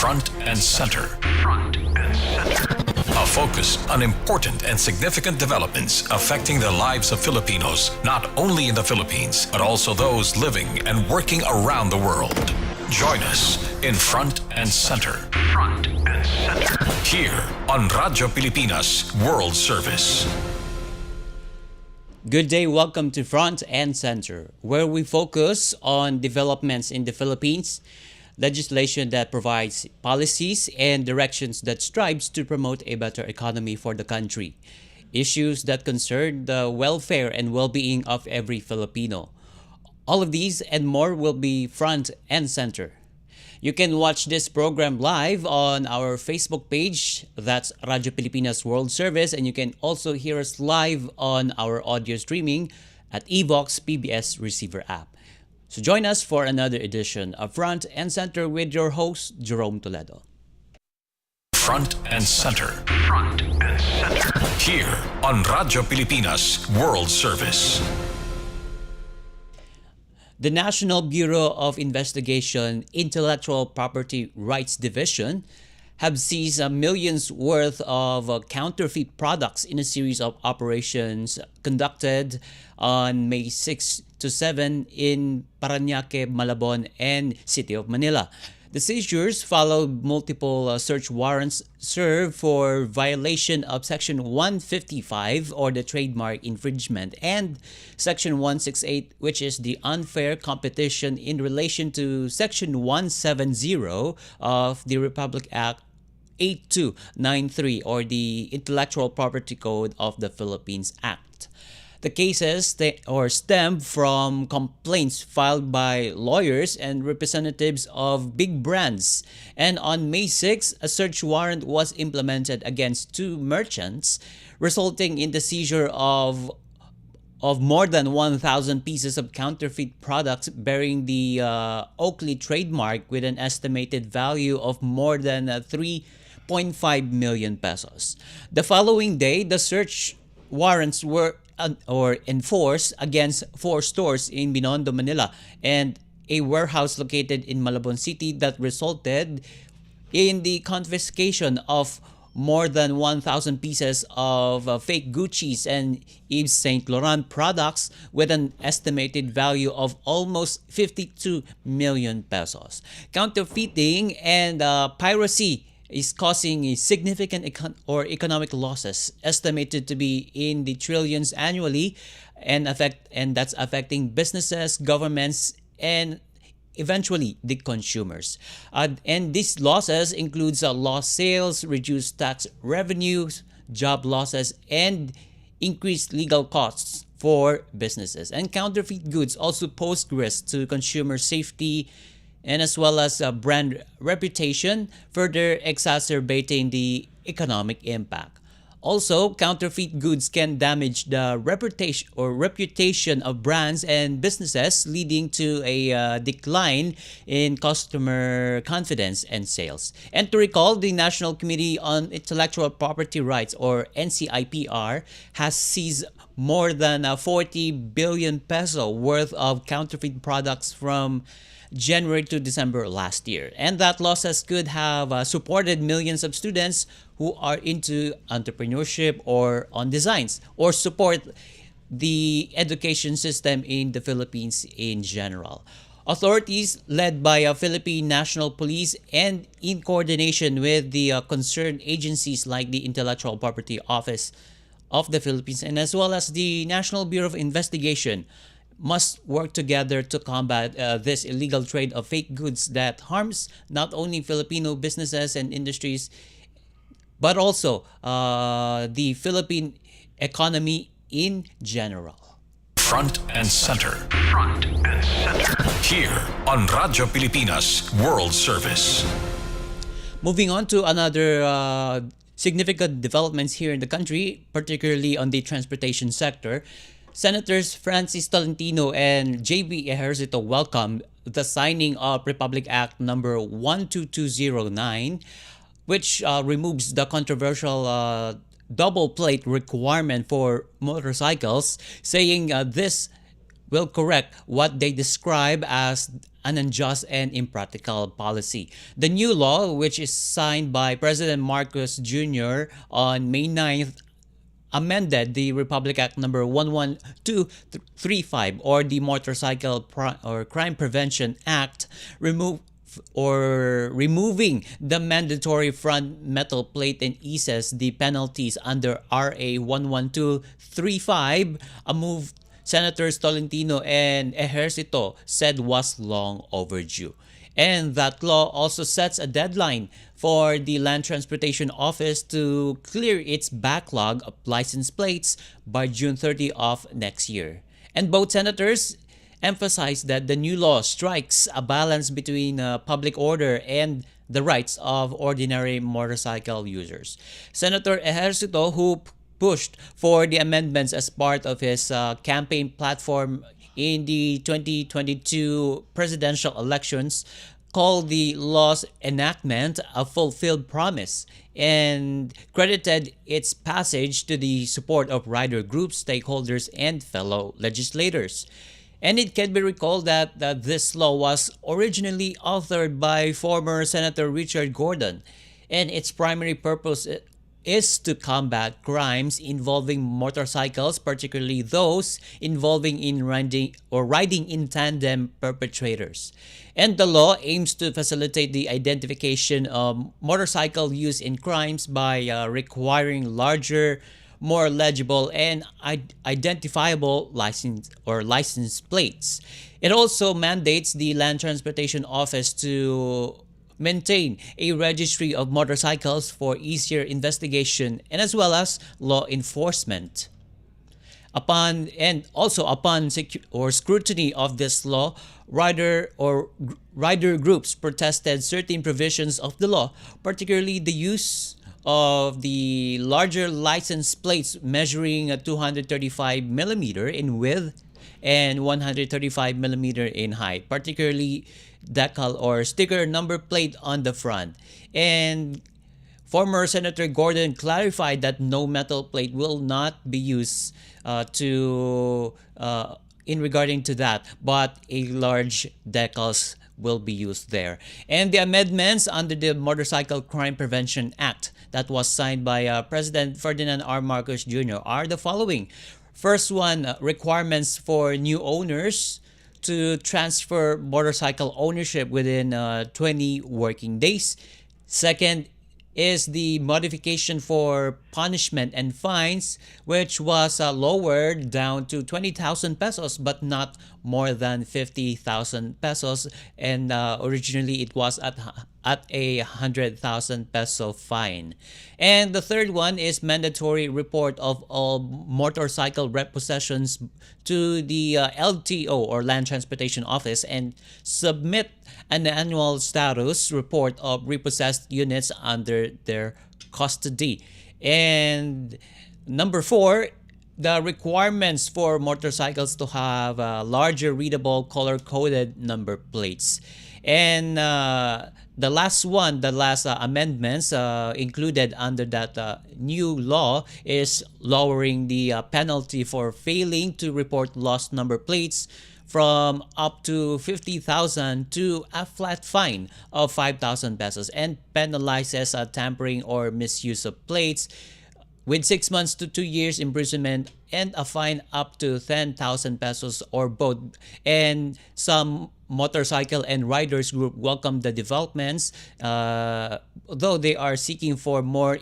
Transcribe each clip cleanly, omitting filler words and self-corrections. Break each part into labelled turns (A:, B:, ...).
A: Front and Center. Front and Center. A focus on important and significant developments affecting the lives of Filipinos, not only in the Philippines, but also those living and working around the world. Join us in Front and Center. Front and Center. Here on Radyo Pilipinas World Service.
B: Good day, welcome to Front and Center, where we focus on developments in the Philippines, legislation that provides policies and directions that strives to promote a better economy for the country, issues that concern the welfare and well-being of every Filipino. All of these and more will be Front and Center. You can watch this program live on our Facebook page, that's Radyo Pilipinas World Service, and you can also hear us live on our audio streaming at Evox PBS Receiver app. So join us for another edition of Front and Center with your host, Jerome Toledo.
A: Front and Center. Front and Center. Here on Radyo Pilipinas World Service.
B: The National Bureau of Investigation Intellectual Property Rights Division have seized millions worth of counterfeit products in a series of operations conducted on May 6 to 7 in Parañaque, Malabon, and City of Manila. The seizures followed multiple search warrants served for violation of Section 155 or the trademark infringement and Section 168, which is the unfair competition in relation to Section 170 of the Republic Act 8293 or the Intellectual Property Code of the Philippines Act. The cases stem from complaints filed by lawyers and representatives of big brands. And on May 6, a search warrant was implemented against two merchants, resulting in the seizure of more than 1,000 pieces of counterfeit products bearing the Oakley trademark with an estimated value of more than 3.5 million pesos. The following day, the search warrants were enforced against 4 stores in Binondo, Manila, and a warehouse located in Malabon City that resulted in the confiscation of more than 1,000 pieces of fake Gucci's and Yves Saint Laurent products with an estimated value of almost 52 million pesos. Counterfeiting and piracy is causing significant economic losses estimated to be in the trillions annually and that's affecting businesses, governments, and eventually the consumers. And these losses includes lost sales, reduced tax revenues, job losses, and increased legal costs for businesses. And counterfeit goods also pose risk to consumer safety and as well as brand reputation, further exacerbating the economic impact. Also, counterfeit goods can damage the reputation of brands and businesses, leading to a decline in customer confidence and sales. And to recall, the National Committee on Intellectual Property Rights, or NCIPR, has seized more than 40 billion peso worth of counterfeit products from January to December last year. And that losses could have supported millions of students who are into entrepreneurship or on designs or support the education system in the Philippines in general. Authorities led by Philippine National Police and in coordination with the concerned agencies like the Intellectual Property Office of the Philippines and as well as the National Bureau of Investigation must work together to combat this illegal trade of fake goods that harms not only Filipino businesses and industries, but also the Philippine economy in general.
A: Front and Center. Front and Center. Here on Radyo Pilipinas World Service.
B: Moving on to another significant developments here in the country, particularly on the transportation sector. Senators Francis Tolentino and J.B. Ejercito welcomed the signing of Republic Act number 12209, which removes the controversial double plate requirement for motorcycles, saying this will correct what they describe as an unjust and impractical policy. The new law, which is signed by President Marcos Jr. on May 9th, amended the Republic Act number 11235 or the Crime Prevention Act, removing the mandatory front metal plate and eases the penalties under RA 11235, a move Senators Tolentino and Ejercito said was long overdue. And that law also sets a deadline for the Land Transportation Office to clear its backlog of license plates by June 30 of next year. And both senators emphasized that the new law strikes a balance between public order and the rights of ordinary motorcycle users. Senator Ejercito, who pushed for the amendments as part of his campaign platform in the 2022 presidential elections, called the law's enactment a fulfilled promise and credited its passage to the support of rider groups, stakeholders, and fellow legislators. And it can be recalled that this law was originally authored by former Senator Richard Gordon, and its primary purpose is to combat crimes involving motorcycles, particularly those involving in riding in tandem perpetrators. And the law aims to facilitate the identification of motorcycle use in crimes by requiring larger, more legible and identifiable license plates. It also mandates the Land Transportation Office to maintain a registry of motorcycles for easier investigation and as well as law enforcement. Upon scrutiny of this law, rider groups protested certain provisions of the law, particularly the use of the larger license plates measuring 235 millimeter in width and 135 millimeter in height, particularly decal or sticker number plate on the front. And former Senator Gordon clarified that no metal plate will not be used in regarding to that, but a large decals will be used there. And the amendments under the Motorcycle Crime Prevention Act that was signed by President Ferdinand R. Marcos Jr. are the following. First one, requirements for new owners to transfer motorcycle ownership within 20 working days. Second is the modification for punishment and fines, which was lowered down to 20,000 pesos but not more than 50,000 pesos, and originally it was at a 100,000 peso fine. And the third one is mandatory report of all motorcycle repossessions to the LTO or Land Transportation Office and submit an annual status report of repossessed units under their custody. And number 4, the requirements for motorcycles to have larger readable color-coded number plates. And the last amendments included under that new law is lowering the penalty for failing to report lost number plates from up to 50,000 to a flat fine of 5,000 pesos, and penalizes tampering or misuse of plates with 6 months to 2 years imprisonment and a fine up to 10,000 pesos or both. And some motorcycle and riders group welcome the developments, though they are seeking for more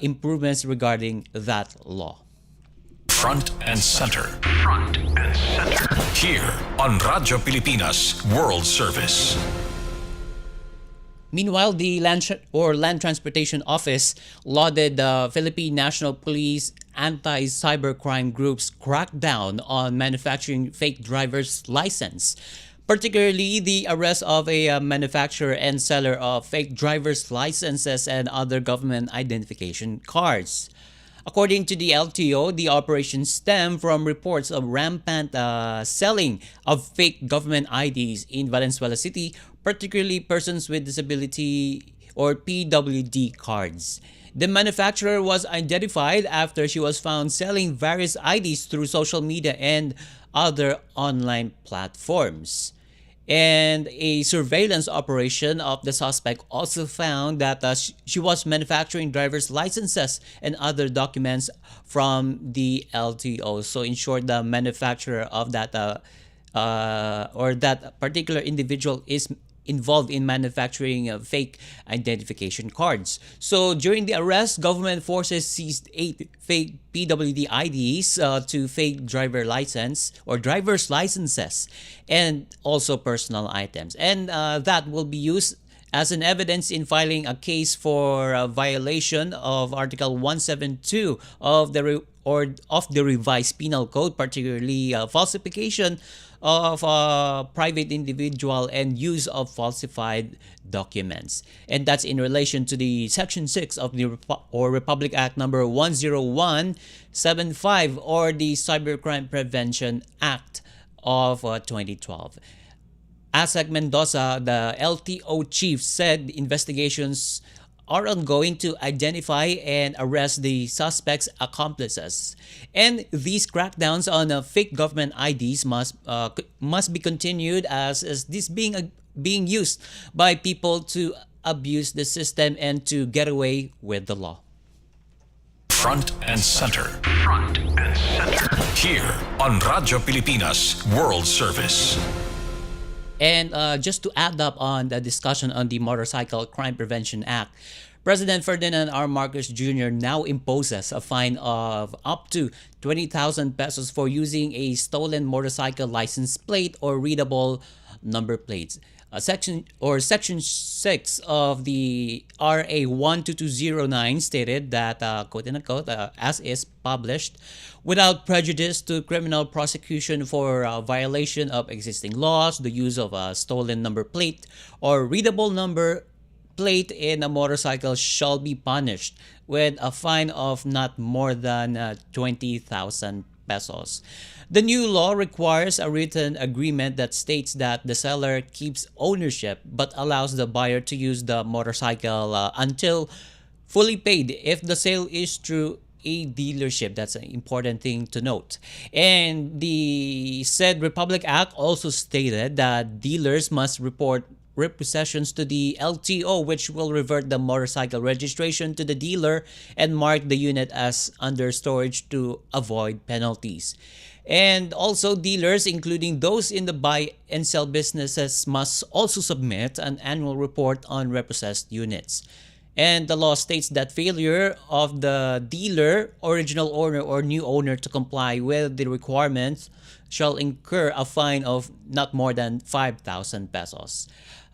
B: improvements regarding that law.
A: Front and center. Front and center. Here on Radyo Pilipinas World Service.
B: Meanwhile, the Land Transportation Office lauded the Philippine National Police anti-cybercrime group's crackdown on manufacturing fake driver's license, particularly the arrest of a manufacturer and seller of fake driver's licenses and other government identification cards. According to the LTO, the operation stemmed from reports of rampant selling of fake government IDs in Valenzuela City, particularly persons with disability or PWD cards. The manufacturer was identified after she was found selling various IDs through social media and other online platforms. And a surveillance operation of the suspect also found that she was manufacturing driver's licenses and other documents from the LTO. So, in short, the manufacturer of that or that particular individual is involved in manufacturing fake identification cards. So during the arrest, government forces seized 8 fake PWD IDs, to fake driver license or driver's licenses, and also personal items. And that will be used as an evidence in filing a case for a violation of Article 172 of the revised penal code, particularly falsification of private individual and use of falsified documents. And that's in relation to the Section 6 of the Republic Act number 10175, or the Cybercrime Prevention Act of 2012. Asek Mendoza, the LTO chief, said investigations are ongoing to identify and arrest the suspects' accomplices. And these crackdowns on fake government IDs must be continued, as this being used by people to abuse the system and to get away with the law.
A: Front and center. Front and center. Here on Radyo Pilipinas World Service.
B: And just to add up on the discussion on the Motorcycle Crime Prevention Act, President Ferdinand R. Marcos Jr. now imposes a fine of up to 20,000 pesos for using a stolen motorcycle license plate or readable number plates. Section 6 of the RA 12209 stated that, quote unquote, as is published, without prejudice to criminal prosecution for violation of existing laws, the use of a stolen number plate or readable number plate in a motorcycle shall be punished with a fine of not more than 20,000 pesos. The new law requires a written agreement that states that the seller keeps ownership but allows the buyer to use the motorcycle until fully paid if the sale is through a dealership. That's an important thing to note. And the said Republic Act also stated that dealers must report repossessions to the LTO, which will revert the motorcycle registration to the dealer and mark the unit as under storage to avoid penalties. And also, dealers, including those in the buy and sell businesses, must also submit an annual report on repossessed units. And the law states that failure of the dealer, original owner, or new owner to comply with the requirements shall incur a fine of not more than 5,000 pesos.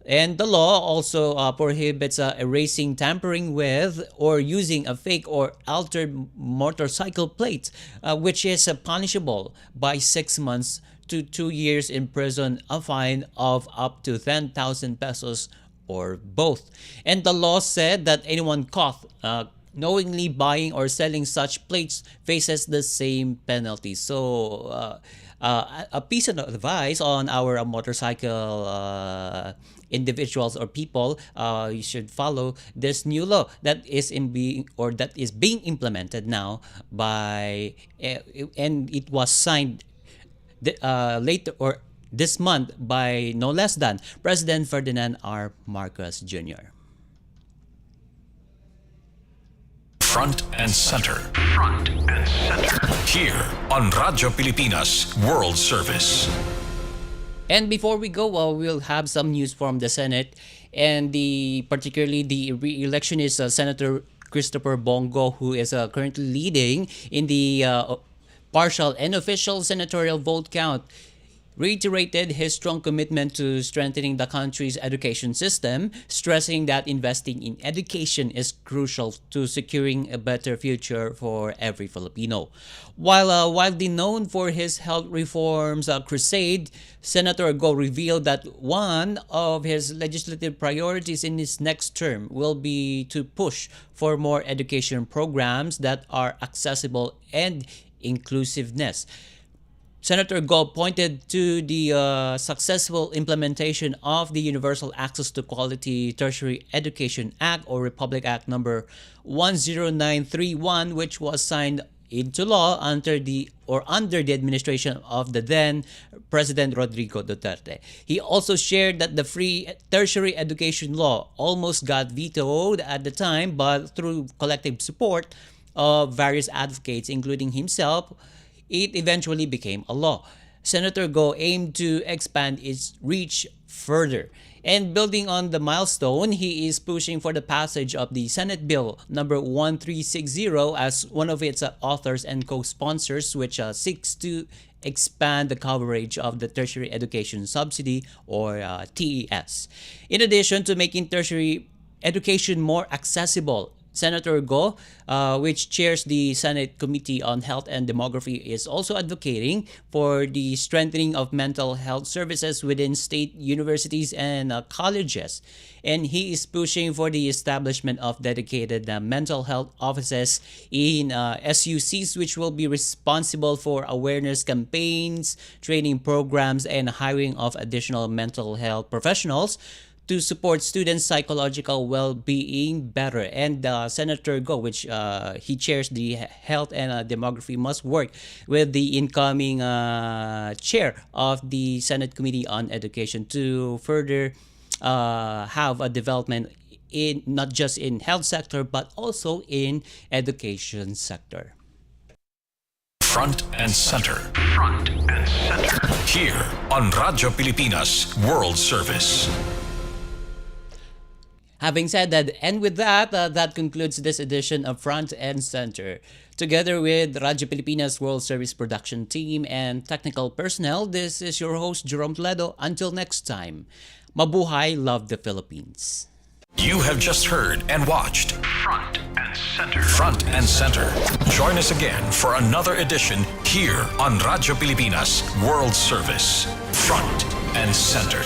B: And the law also prohibits erasing, tampering with, or using a fake or altered motorcycle plate, which is punishable by 6 months to 2 years in prison, a fine of up to 10,000 pesos, or both. And the law said that anyone caught knowingly buying or selling such plates faces the same penalty. So, a piece of advice on our motorcycle individuals or people, you should follow this new law that is being implemented now by and it was signed later or this month by no less than President Ferdinand R. Marcos Jr.
A: Front and center. Front and center. Here on Radyo Pilipinas World Service.
B: And before we go, we'll have some news from the Senate, and particularly the re-election is Senator Christopher Bongo, who is currently leading in the partial and official senatorial vote count, reiterated his strong commitment to strengthening the country's education system, stressing that investing in education is crucial to securing a better future for every Filipino. While widely known for his health reforms crusade, Senator Go revealed that one of his legislative priorities in his next term will be to push for more education programs that are accessible and inclusiveness. Senator Go pointed to the successful implementation of the Universal Access to Quality Tertiary Education Act, or Republic Act number 10931, which was signed into law under the administration of the then President Rodrigo Duterte. He also shared that the free tertiary education law almost got vetoed at the time, but through collective support of various advocates, including himself, it eventually became a law. Senator Go aimed to expand its reach further. And building on the milestone, he is pushing for the passage of the Senate Bill number 1360 as one of its authors and co-sponsors, which seeks to expand the coverage of the tertiary education subsidy, or TES. In addition to making tertiary education more accessible, Senator Go, which chairs the Senate Committee on Health and Demography, is also advocating for the strengthening of mental health services within state universities and colleges. And he is pushing for the establishment of dedicated mental health offices in SUCs, which will be responsible for awareness campaigns, training programs, and hiring of additional mental health professionals to support students' psychological well-being better. And Senator Go, which he chairs the Health and Demography, must work with the incoming chair of the Senate Committee on Education to further have a development in not just in health sector but also in education sector.
A: Front and center. Front and center. Here on Radyo Pilipinas World Service.
B: Having said that, and with that, that concludes this edition of Front and Center. Together with Radyo Pilipinas World Service production team and technical personnel, this is your host, Jerome Toledo. Until next time, mabuhay, love the Philippines.
A: You have just heard and watched Front and Center. Front and Center. Join us again for another edition here on Radyo Pilipinas World Service. Front and Center.